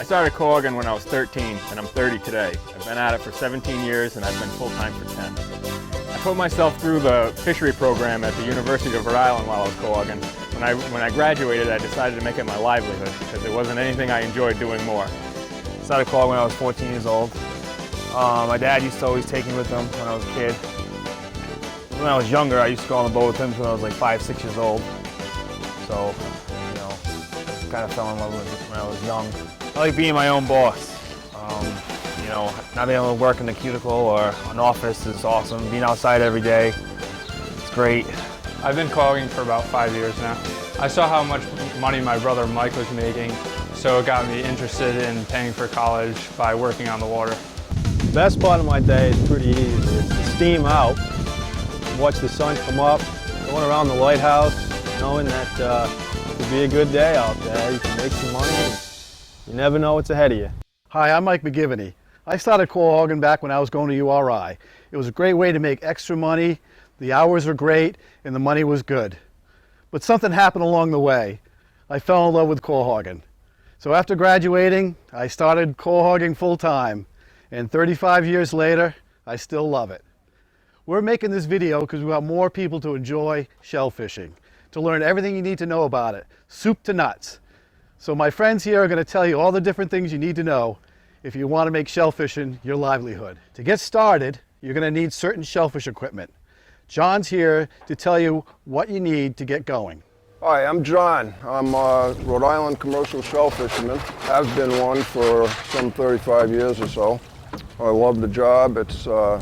I started cohogging when I was 13, and I'm 30 today. I've been at it for 17 years, and I've been full-time for 10. I put myself through the fishery program at the University of Rhode Island while I was cohogging. When I graduated, I decided to make it my livelihood, because there wasn't anything I enjoyed doing more. I started cohogging when I was 14 years old. My dad used to always take me with him when I was a kid. When I was younger, I used to go on the boat with him when I was like 5, 6 years old. So, you know, kind of fell in love with it when I was young. I like being my own boss. You know, not being able to work in a cubicle or an office is awesome. Being outside every day, it's great. I've been cohogging for about 5 years now. I saw how much money my brother Mike was making, so it got me interested in paying for college by working on the water. The best part of my day is pretty easy. It's to steam out, watch the sun come up, going around the lighthouse, knowing that it'll be a good day out there. You can make some money, and you never know what's ahead of you. Hi, I'm Mike McGivney. I started cohogging back when I was going to URI. It was a great way to make extra money, the hours were great, and the money was good. But something happened along the way. I fell in love with cohogging. So after graduating, I started cohogging full-time, and 35 years later, I still love it. We're making this video because we want more people to enjoy shell fishing, to learn everything you need to know about it, soup to nuts. So my friends here are going to tell you all the different things you need to know if you want to make shell fishing your livelihood. To get started, you're going to need certain shellfish equipment. John's here to tell you what you need to get going. Hi, I'm John. I'm a Rhode Island commercial shell fisherman. I've been one for some 35 years or so. I love the job. It's a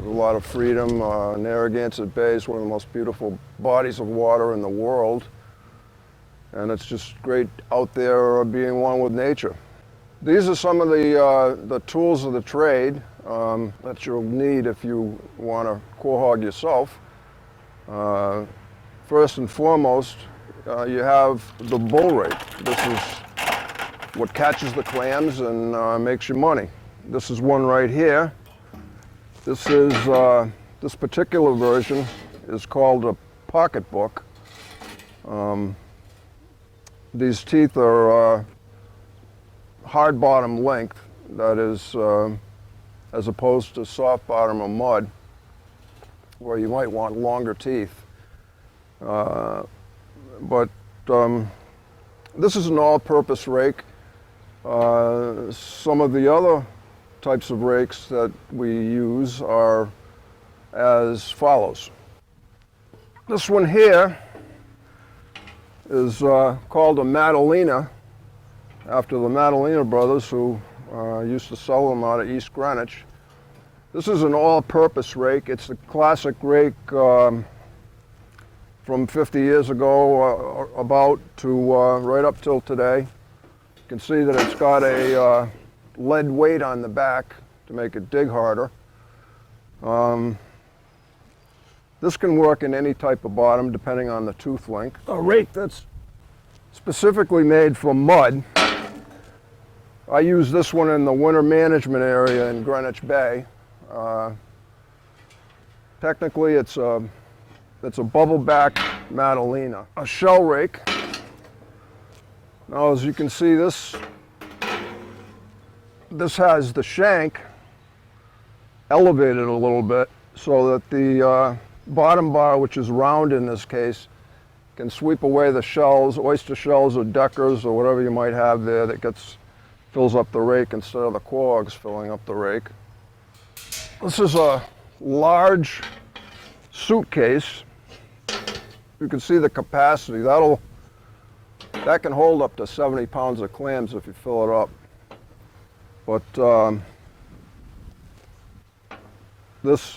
lot of freedom. Narragansett Bay is one of the most beautiful bodies of water in the world. And it's just great out there being one with nature. These are some of the tools of the trade that you'll need if you want to quahog yourself. First and foremost, you have the bull rake. This is what catches the clams and makes you money. This is one right here. This is this particular version is called a pocketbook. These teeth are hard bottom length, that is, as opposed to soft bottom or mud, where you might want longer teeth. But this is an all-purpose rake. Some of the other types of rakes that we use are as follows. This one here is called a Madalena, after the Madalena brothers, who used to sell them out of East Greenwich. This is an all-purpose rake. It's the classic rake from 50 years ago about to right up till today. You can see that it's got a lead weight on the back to make it dig harder. This can work in any type of bottom depending on the tooth length. A rake that's specifically made for mud. I use this one in the winter management area in Greenwich Bay. Technically, it's a bubbleback Madalena. A shell rake. Now, as you can see, this has the shank elevated a little bit so that the bottom bar, which is round in this case, can sweep away the shells, oyster shells or deckers or whatever you might have there that fills up the rake instead of the quahogs filling up the rake. This is a large suitcase. You can see the capacity. That can hold up to 70 pounds of clams if you fill it up. But this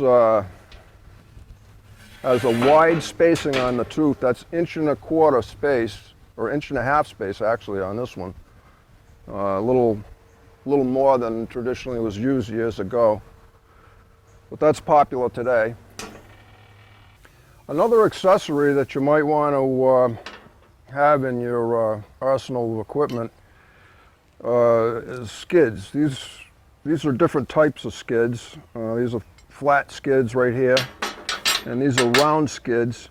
has a wide spacing on the tooth. That's 1.25 inch space, or 1.5 inch space actually on this one. A little more than traditionally was used years ago, but that's popular today. Another accessory that you might want to have in your arsenal of equipment is skids. These are different types of skids. These are flat skids right here, and these are round skids.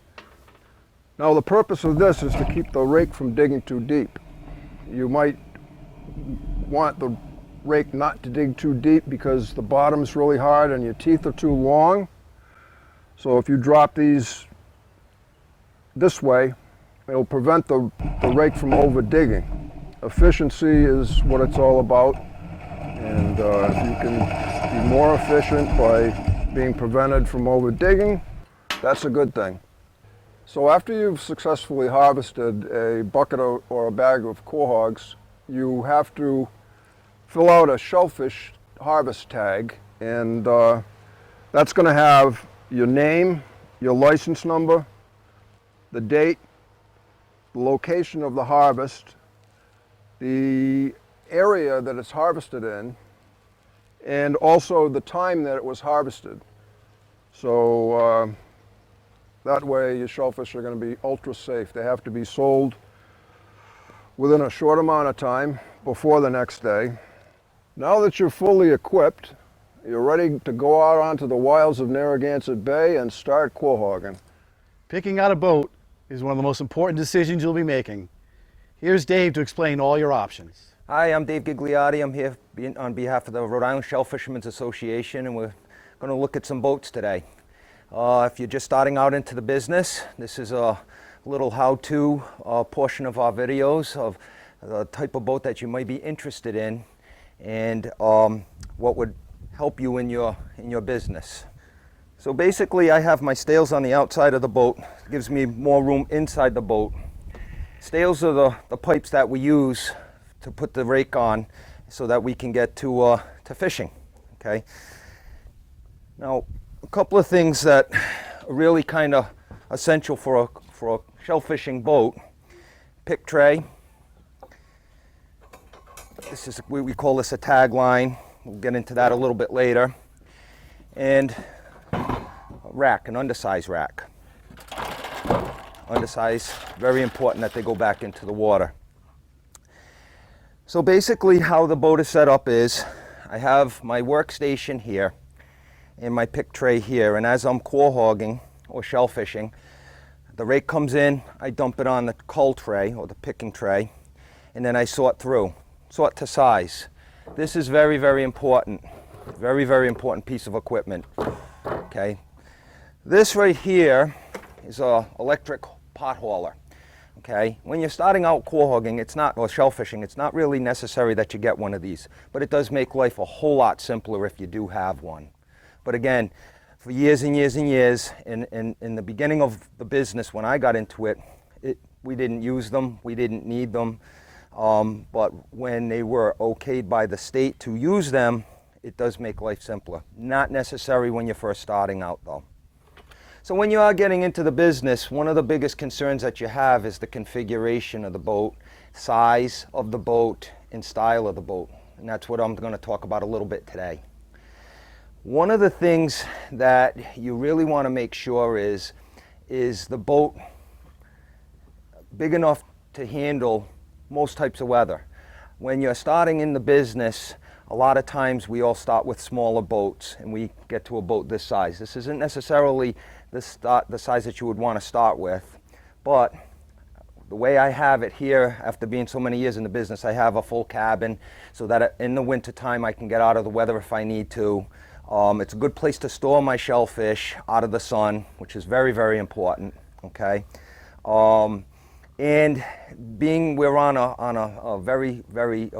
Now the purpose of this is to keep the rake from digging too deep. You might want the rake not to dig too deep because the bottom's really hard and your teeth are too long. So if you drop these this way, it'll prevent the rake from over digging. Efficiency is what it's all about, and if you can be more efficient by being prevented from over digging, that's a good thing. So after you've successfully harvested a bucket or a bag of quahogs, you have to fill out a shellfish harvest tag, and that's going to have your name, your license number, the date, the location of the harvest, the area that it's harvested in, and also the time that it was harvested. So that way your shellfish are going to be ultra safe. They have to be sold within a short amount of time before the next day. Now that you're fully equipped, you're ready to go out onto the wilds of Narragansett Bay and start quahogging. Picking out a boat is one of the most important decisions you'll be making. Here's Dave to explain all your options. Hi, I'm Dave Gigliotti. I'm here on behalf of the Rhode Island Shell Fishermen's Association, and we're going to look at some boats today. If you're just starting out into the business, this is a little how-to portion of our videos of the type of boat that you might be interested in and what would help you in your business. So basically, I have my stales on the outside of the boat. It gives me more room inside the boat. Stales are the pipes that we use to put the rake on so that we can get to fishing, okay? Now, a couple of things that are really kind of essential for a shell fishing boat. Pick tray. This is, we call this a tag line. We'll get into that a little bit later. And a rack, an undersized rack. Undersized, very important that they go back into the water. So basically how the boat is set up is, I have my workstation here and my pick tray here, and as I'm quahogging or shell fishing, the rake comes in, I dump it on the cull tray or the picking tray, and then I sort through, sort to size. This is very, very important. Very, very important piece of equipment, okay? This right here is a electric pot hauler, okay? When you're starting out quahogging, or shell fishing, it's not really necessary that you get one of these, but it does make life a whole lot simpler if you do have one. But again, for years and years and years, in the beginning of the business, when I got into it, we didn't use them, we didn't need them, but when they were okayed by the state to use them, it does make life simpler. Not necessary when you're first starting out though. So when you are getting into the business, one of the biggest concerns that you have is the configuration of the boat, size of the boat, and style of the boat. And that's what I'm going to talk about a little bit today. One of the things that you really want to make sure is the boat big enough to handle most types of weather. When you're starting in the business, a lot of times we all start with smaller boats and we get to a boat this size. This isn't necessarily the size that you would want to start with, but the way I have it here, after being so many years in the business, I have a full cabin so that in the winter time I can get out of the weather if I need to. It's a good place to store my shellfish out of the sun, which is very, very important, okay? And being we're on a very, very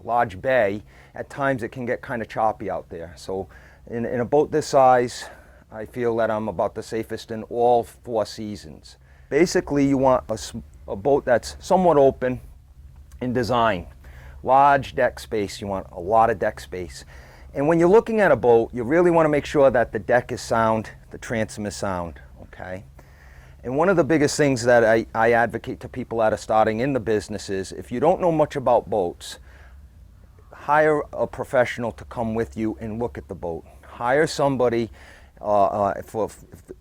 large bay, at times it can get kind of choppy out there. So in a boat this size, I feel that I'm about the safest in all 4 seasons. Basically, you want a boat that's somewhat open in design. Large deck space, you want a lot of deck space. And when you're looking at a boat, you really want to make sure that the deck is sound, the transom is sound, okay? And one of the biggest things that I advocate to people that are starting in the business is, if you don't know much about boats, hire a professional to come with you and look at the boat. Hire somebody,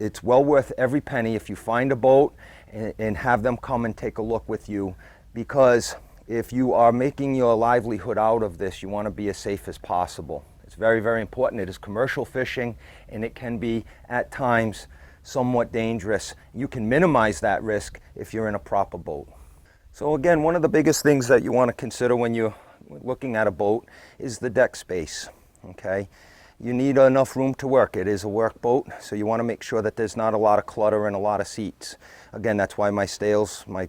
it's well worth every penny if you find a boat and have them come and take a look with you, because if you are making your livelihood out of this, you want to be as safe as possible. It's very, very important. It is commercial fishing, and it can be, at times, somewhat dangerous. You can minimize that risk if you're in a proper boat. So again, one of the biggest things that you want to consider when you're looking at a boat is the deck space, okay? You need enough room to work. It is a work boat, so you want to make sure that there's not a lot of clutter and a lot of seats. Again, that's why my sails, my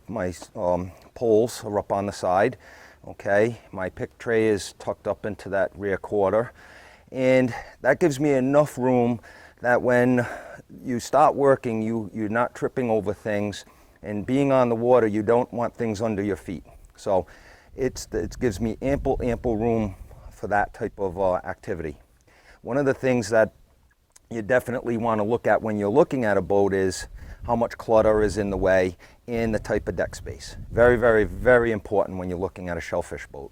poles are up on the side, okay? My pick tray is tucked up into that rear quarter, and that gives me enough room that when you start working, you're not tripping over things, and being on the water, you don't want things under your feet. So it gives me ample room for that type of activity. One of the things that you definitely want to look at when you're looking at a boat is how much clutter is in the way and the type of deck space. Very, very, very important when you're looking at a Shellfish boat.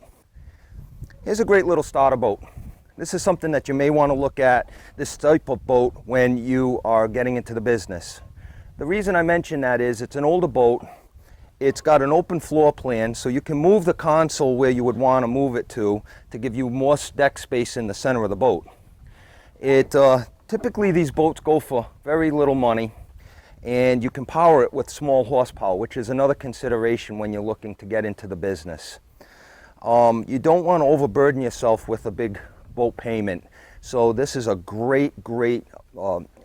Here's a great little starter boat. This is something that you may want to look at, this type of boat, when you are getting into the business. The reason I mention that is it's an older boat. It's got an open floor plan, so you can move the console where you would want to move it to give you more deck space in the center of the boat. Typically these boats go for very little money, and you can power it with small horsepower, which is another consideration when you're looking to get into the business. You don't want to overburden yourself with a big boat payment, so this is a great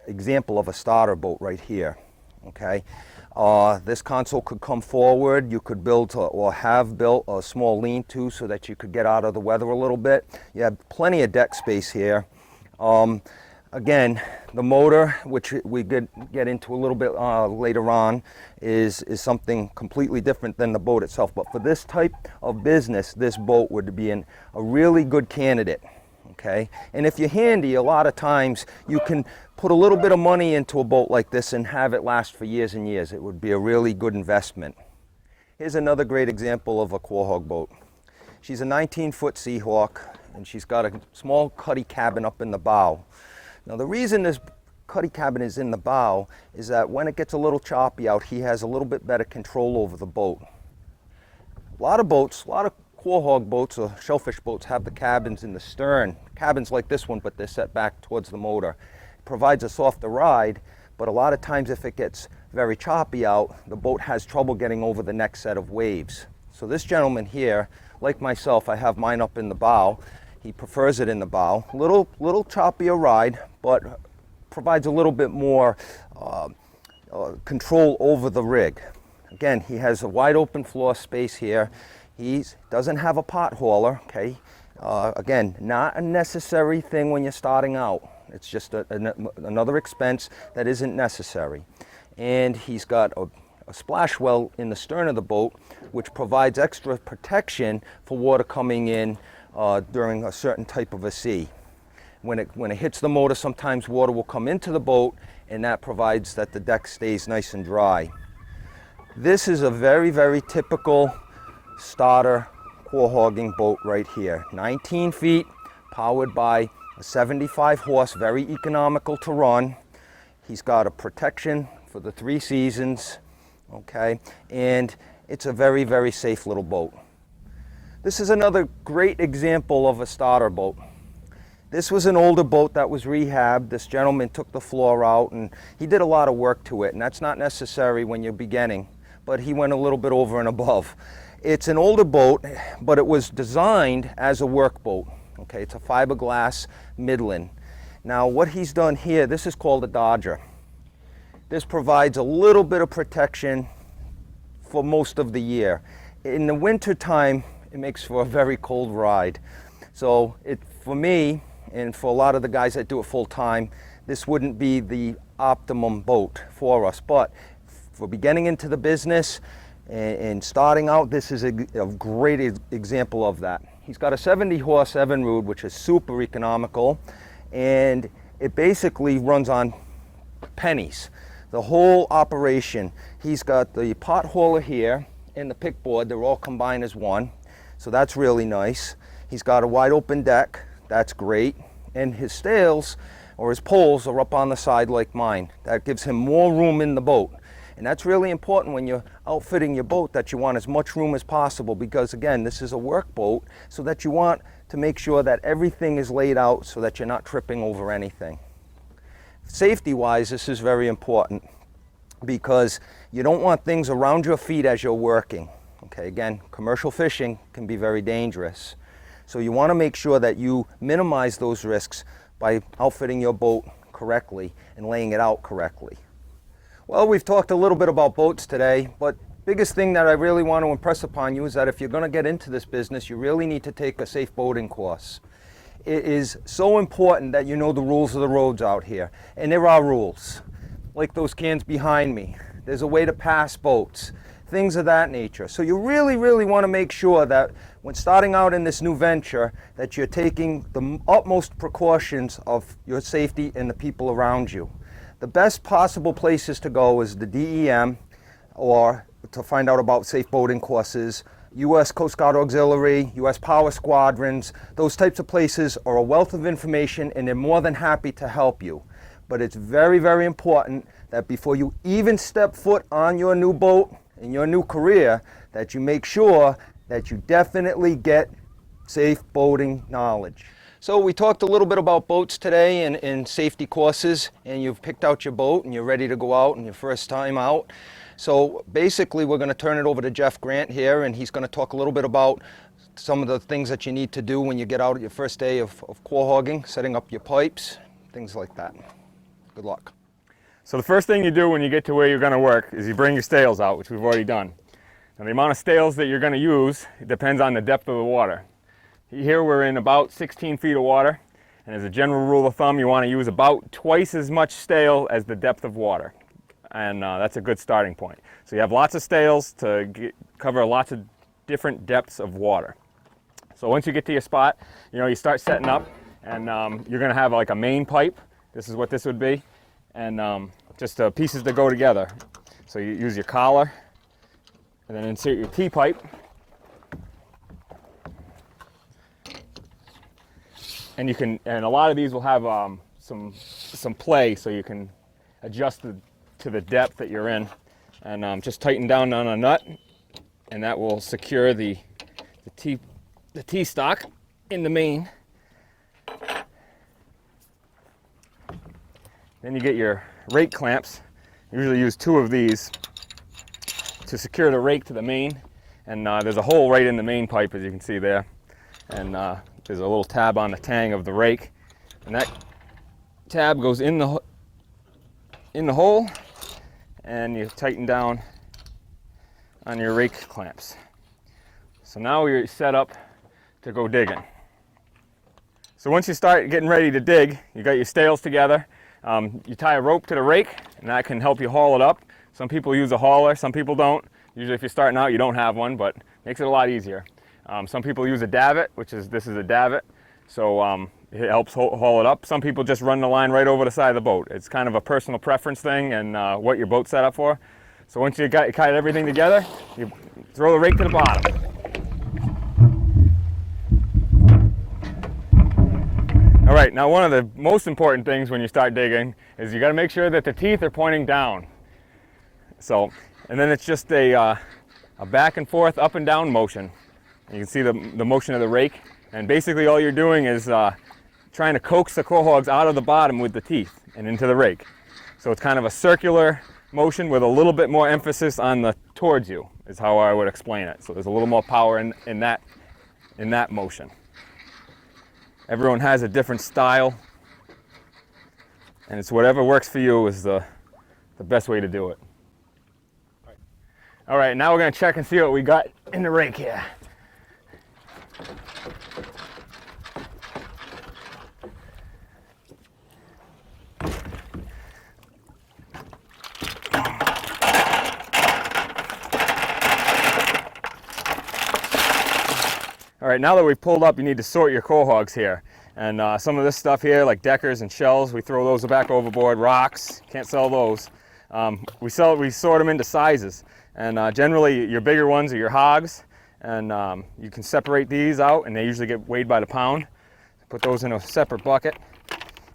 example of a starter boat right here, okay? This console could come forward. You could build or have built a small lean-to so that you could get out of the weather a little bit. You have plenty of deck space here. Again, the motor, which we get into a little bit later on, is something completely different than the boat itself. But for this type of business, this boat would be a really good candidate, okay? And if you're handy, a lot of times you can put a little bit of money into a boat like this and have it last for years and years. It would be a really good investment. Here's another great example of a quahog boat. She's a 19-foot Seahawk, and she's got a small cuddy cabin up in the bow. Now the reason this cuddy cabin is in the bow is that when it gets a little choppy out, he has a little bit better control over the boat. A lot of quahog boats or Shellfish boats have the cabins in the stern. Cabins like this one, but they're set back towards the motor. It provides a softer ride, but a lot of times if it gets very choppy out, the boat has trouble getting over the next set of waves. So this gentleman here, like myself, I have mine up in the bow. He prefers it in the bow. Little choppier ride, but provides a little bit more control over the rig. Again, he has a wide open floor space here. He doesn't have a pot hauler, okay? Again, not a necessary thing when you're starting out. It's just another expense that isn't necessary. And he's got a splash well in the stern of the boat, which provides extra protection for water coming in during a certain type of a sea. When it hits the motor, sometimes water will come into the boat, and that provides that the deck stays nice and dry. This is a very, very typical starter quahogging boat right here. 19 feet, powered by a 75 horse, very economical to run. He's got a protection for the 3 seasons, okay? And it's a very, very safe little boat. This is another great example of a starter boat. This was an older boat that was rehabbed. This gentleman took the floor out and he did a lot of work to it, and that's not necessary when you're beginning, but he went a little bit over and above. It's an older boat, but it was designed as a work boat. Okay, it's a fiberglass Midland. Now what he's done here, this is called a Dodger. This provides a little bit of protection for most of the year. In the winter time, it makes for a very cold ride. So for me, and for a lot of the guys that do it full time, this wouldn't be the optimum boat for us. But for getting into the business and starting out, this is a great example of that. He's got a 70 horse Evinrude, which is super economical, and it basically runs on pennies. The whole operation. He's got the pot hauler here and the pick board. They're all combined as one, so that's really nice. He's got a wide open deck. That's great. And his sails or his poles are up on the side like mine. That gives him more room in the boat. And that's really important when you're outfitting your boat, that you want as much room as possible, because again, this is a work boat, so that you want to make sure that everything is laid out so that you're not tripping over anything. Safety-wise, this is very important because you don't want things around your feet as you're working. Okay, again, commercial fishing can be very dangerous. So you want to make sure that you minimize those risks by outfitting your boat correctly and laying it out correctly. Well, we've talked a little bit about boats today, but biggest thing that I really want to impress upon you is that if you're going to get into this business, you really need to take a safe boating course. It is so important that you know the rules of the roads out here, and there are rules, like those cans behind me. There's a way to pass boats, things of that nature. So you really, really want to make sure that when starting out in this new venture, that you're taking the utmost precautions of your safety and the people around you. The best possible places to go is the DEM, or to find out about safe boating courses, U.S. Coast Guard Auxiliary, U.S. Power Squadrons. Those types of places are a wealth of information, and they're more than happy to help you. But it's very, very important that before you even step foot on your new boat in your new career, that you make sure that you definitely get safe boating knowledge. So we talked a little bit about boats today and safety courses, and you've picked out your boat and you're ready to go out on your first time out. So basically we're going to turn it over to Jeff Grant here, and he's going to talk a little bit about some of the things that you need to do when you get out at your first day of core hogging, setting up your pipes, things like that. Good luck. So the first thing you do when you get to where you're going to work is you bring your sails out, which we've already done. Now the amount of sails that you're going to use, it depends on the depth of the water. Here we're in about 16 feet of water, and as a general rule of thumb, you want to use about twice as much sail as the depth of water. And that's a good starting point. So you have lots of sails to cover lots of different depths of water. So once you get to your spot, you start setting up, and you're going to have like a main pipe. This is what this would be, and just pieces that go together. So you use your collar, and then insert your T-pipe, and a lot of these will have some play, so you can adjust to the depth that you're in, and just tighten down on a nut, and that will secure the T-stock in the main. Then you get your rake clamps. You usually use 2 of these to secure the rake to the main, and there's a hole right in the main pipe, as you can see there, and there's a little tab on the tang of the rake, and that tab goes in the hole, and you tighten down on your rake clamps. So now you're set up to go digging. So once you start getting ready to dig, you got your sails together. You tie a rope to the rake, and that can help you haul it up. Some people use a hauler, some people don't. Usually if you're starting out, you don't have one, but makes it a lot easier. Some people use a davit, this is a davit, so it helps haul it up. Some people just run the line right over the side of the boat. It's kind of a personal preference thing and what your boat's set up for. So once you got everything together, you throw the rake to the bottom. All right, now one of the most important things when you start digging is you got to make sure that the teeth are pointing down. So, and then it's just a back and forth, up and down motion. You can see the motion of the rake, and basically all you're doing is trying to coax the core hogs out of the bottom with the teeth and into the rake. So it's kind of a circular motion with a little bit more emphasis on the towards you, is how I would explain it. So there's a little more power in that motion. Everyone has a different style, and it's whatever works for you is the best way to do it. All right, now we're going to check and see what we got in the rake here. All right, now that we've pulled up, you need to sort your core hogs here. And some of this stuff here, like deckers and shells, we throw those back overboard. Rocks, can't sell those. We sort them into sizes. And generally, your bigger ones are your hogs. And you can separate these out, and they usually get weighed by the pound. Put those in a separate bucket.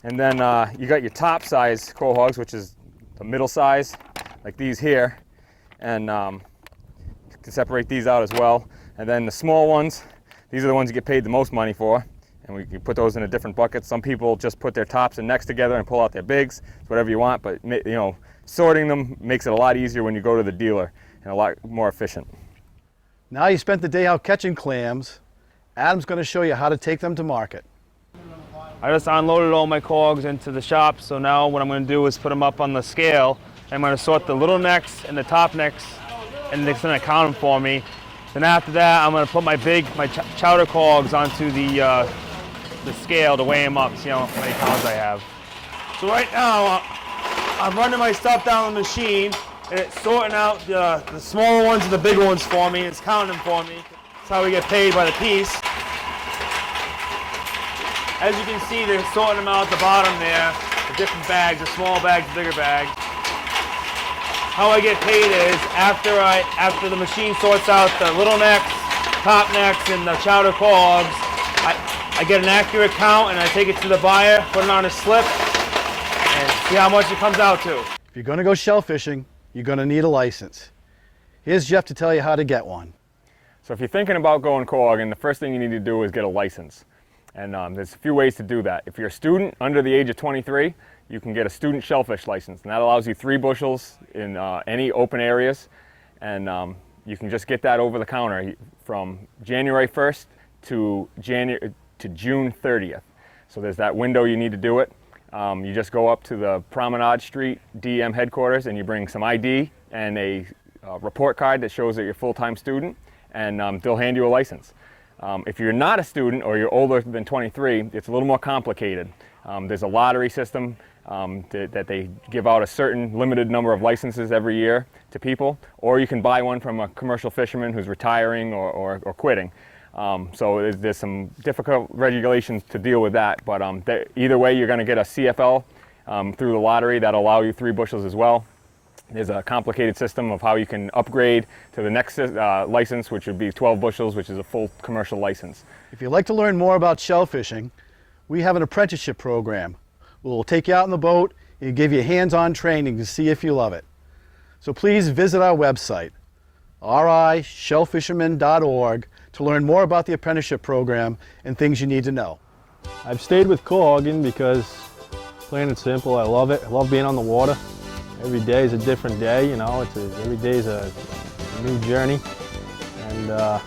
And then you got your top size core hogs, which is the middle size, like these here. And you can separate these out as well. And then the small ones, these are the ones you get paid the most money for, and we can put those in a different bucket. Some people just put their tops and necks together and pull out their bigs. It's whatever you want, but sorting them makes it a lot easier when you go to the dealer and a lot more efficient. Now you spent the day out catching clams, Adam's going to show you how to take them to market. I just unloaded all my cogs into the shop, so now what I'm going to do is put them up on the scale. I'm going to sort the little necks and the top necks, and it's going to count them for me. Then after that, I'm going to put my chowder cogs onto the scale to weigh them up, see how many pounds I have. So right now, I'm running my stuff down the machine, and it's sorting out the smaller ones and the bigger ones for me. It's counting them for me. That's how we get paid by the piece. As you can see, they're sorting them out at the bottom there, the different bags, the small bags, the bigger bags. How I get paid is after the machine sorts out the little necks, top necks, and the chowder cogs, I get an accurate count and I take it to the buyer, put it on a slip, and see how much it comes out to. If you're going to go shell fishing, you're going to need a license. Here's Jeff to tell you how to get one. So if you're thinking about going cohogging, the first thing you need to do is get a license. And there's a few ways to do that. If you're a student under the age of 23, you can get a student shellfish license, and that allows you 3 bushels in any open areas, and you can just get that over the counter from January 1st to June 30th. So there's that window you need to do it. You just go up to the Promenade Street DM headquarters and you bring some ID and a report card that shows that you're a full-time student, and they'll hand you a license. If you're not a student or you're older than 23, it's a little more complicated. There's a lottery system that they give out a certain limited number of licenses every year to people, or you can buy one from a commercial fisherman who's retiring or quitting. So there's some difficult regulations to deal with that, but either way you're going to get a CFL through the lottery that'll allow you 3 bushels as well. There's a complicated system of how you can upgrade to the next license, which would be 12 bushels, which is a full commercial license. If you'd like to learn more about shell fishing, we have an apprenticeship program. We'll take you out in the boat and give you hands-on training to see if you love it. So please visit our website, rishellfisherman.org, to learn more about the apprenticeship program and things you need to know. I've stayed with cohogging because, plain and simple, I love it. I love being on the water. Every day is a different day, you know. Every day is a new journey, and I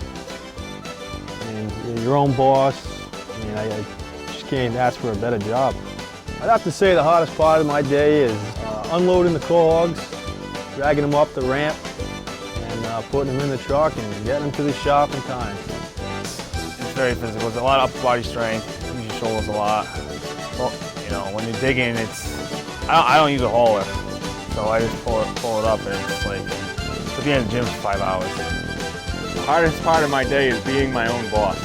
mean, you're your own boss. I mean, I just can't ask for a better job. I'd have to say the hardest part of my day is unloading the cohogs, dragging them up the ramp, and putting them in the truck and getting them to the shop in time. It's very physical. It's a lot of upper body strength. Use your shoulders a lot. Well, you know, when you're digging, I don't use a hauler. So I just pull it up, and it's like, to be in the gym for 5 hours. The hardest part of my day is being my own boss.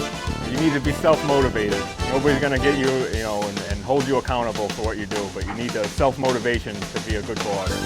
You need to be self-motivated. Nobody's going to get you, and hold you accountable for what you do, but you need the self-motivation to be a good cohogger.